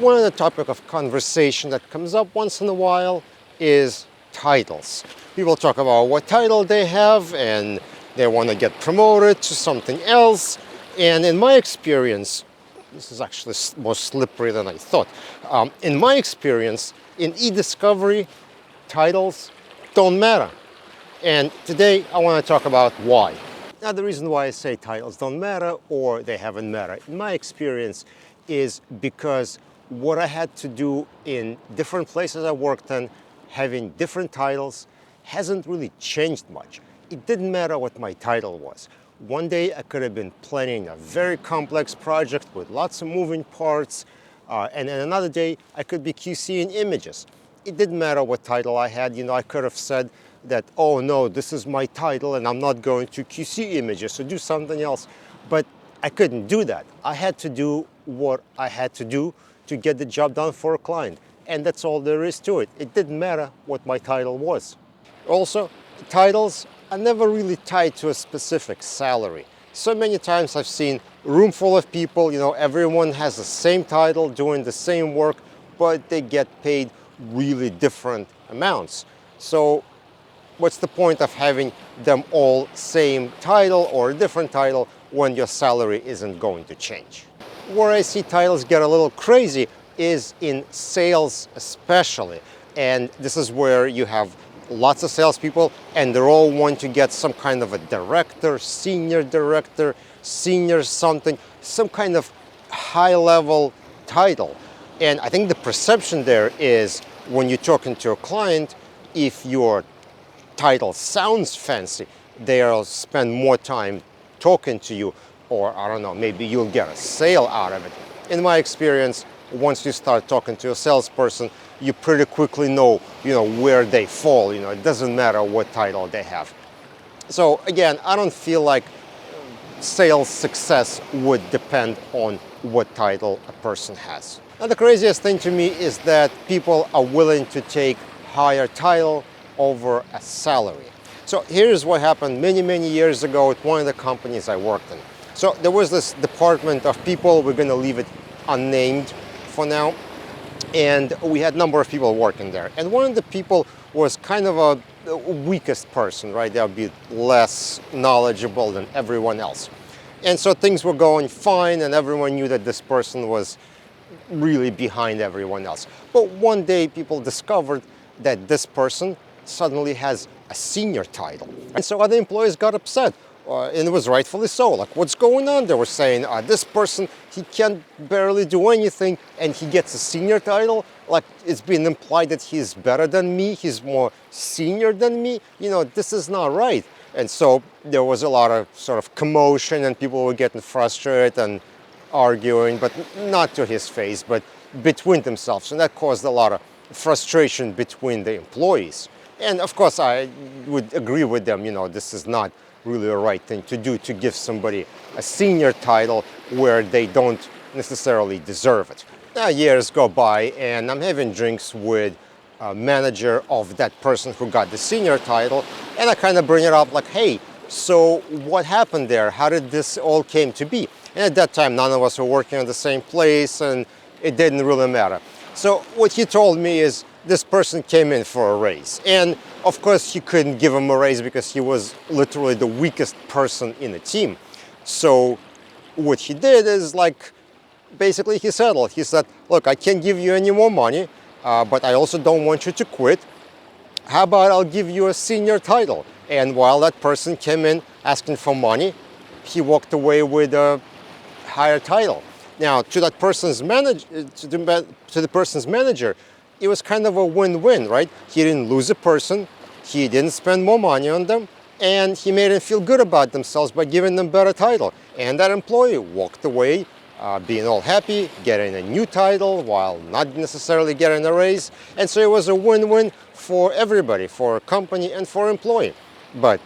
One of the topic of conversation that comes up once in a while is titles. People talk about what title they have and they want to get promoted to something else. And in my experience, this is actually more slippery than I thought. In my experience, in eDiscovery, titles don't matter. And today I want to talk about why. Now, the reason why I say titles don't matter or they haven't mattered, in my experience, is because what I had to do in different places I worked in, having different titles, hasn't really changed much. It didn't matter what my title was. One day I could have been planning a very complex project with lots of moving parts, and then another day I could be QCing images. It didn't matter what title I had. I could have said that, oh no, this is my title and I'm not going to QC images, so do something else. But I couldn't do that. I had to do what I had to do to get the job done for a client. And that's all there is to it. It didn't matter what my title was. Also, titles are never really tied to a specific salary. So many times I've seen a room full of people, everyone has the same title, doing the same work, but they get paid really different amounts. So what's the point of having them all same title or a different title when your salary isn't going to change? Where I see titles get a little crazy is in sales especially. And this is where you have lots of salespeople and they all want to get some kind of a director, senior something, some kind of high-level title. And I think the perception there is when you're talking to a client, if your title sounds fancy, they'll spend more time talking to you, or I don't know, maybe you'll get a sale out of it. In my experience, once you start talking to a salesperson, you pretty quickly know, where they fall. It doesn't matter what title they have. So again, I don't feel like sales success would depend on what title a person has. Now, the craziest thing to me is that people are willing to take higher title over a salary. So here's what happened many years ago at one of the companies I worked in. So there was this department of people, we're going to leave it unnamed for now, and we had a number of people working there. And one of the people was kind of a weakest person, right? They'll be less knowledgeable than everyone else. And so things were going fine and everyone knew that this person was really behind everyone else. But one day people discovered that this person suddenly has a senior title. And so other employees got upset. And it was rightfully so. Like, what's going on? They were saying, this person, he can barely do anything and he gets a senior title. Like, it's been implied that he's better than me, he's more senior than me. This is not right. And so there was a lot of sort of commotion and people were getting frustrated and arguing, but not to his face, but between themselves. And that caused a lot of frustration between the employees. And of course, I would agree with them, this is not really a right thing to do, to give somebody a senior title where they don't necessarily deserve it. Now, years go by and I'm having drinks with a manager of that person who got the senior title, and I kind of bring it up like, hey, so what happened there? How did this all came to be? And at that time, none of us were working at the same place and it didn't really matter. So what he told me is this person came in for a raise. And of course, he couldn't give him a raise because he was literally the weakest person in the team. So what he did is basically he settled. He said, look, I can't give you any more money, but I also don't want you to quit. How about I'll give you a senior title? And while that person came in asking for money, he walked away with a higher title. Now, to that person's manager, to the person's manager, it was kind of a win-win, right? He didn't lose a person, he didn't spend more money on them, and he made them feel good about themselves by giving them better title. And that employee walked away being all happy, getting a new title while not necessarily getting a raise. And so it was a win-win for everybody, for a company and for employee. But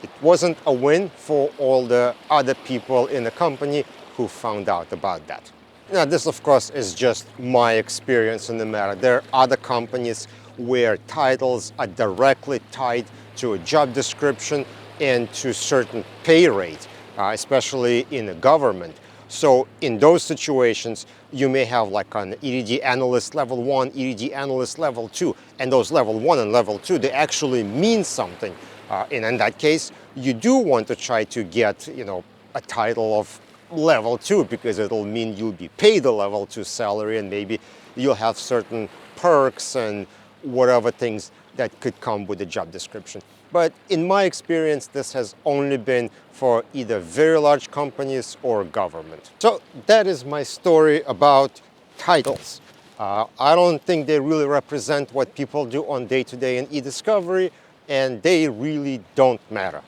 it wasn't a win for all the other people in the company who found out about that. Now, this, of course, is just my experience in the matter. There are other companies where titles are directly tied to a job description and to certain pay rate, especially in the government. So in those situations, you may have like an EDD analyst level 1, EDD analyst level 2, and those level 1 and level 2, they actually mean something. And in that case, you do want to try to get, a title of level 2, because it'll mean you'll be paid a level 2 salary, and maybe you'll have certain perks and whatever things that could come with the job description. But in my experience, this has only been for either very large companies or government. So that is my story about titles. I don't think they really represent what people do on day-to-day in eDiscovery, and they really don't matter.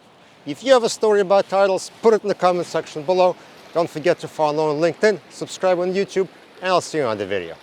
If you have a story about titles, put it in the comment section below. Don't forget to follow on LinkedIn, subscribe on YouTube, and I'll see you on the video.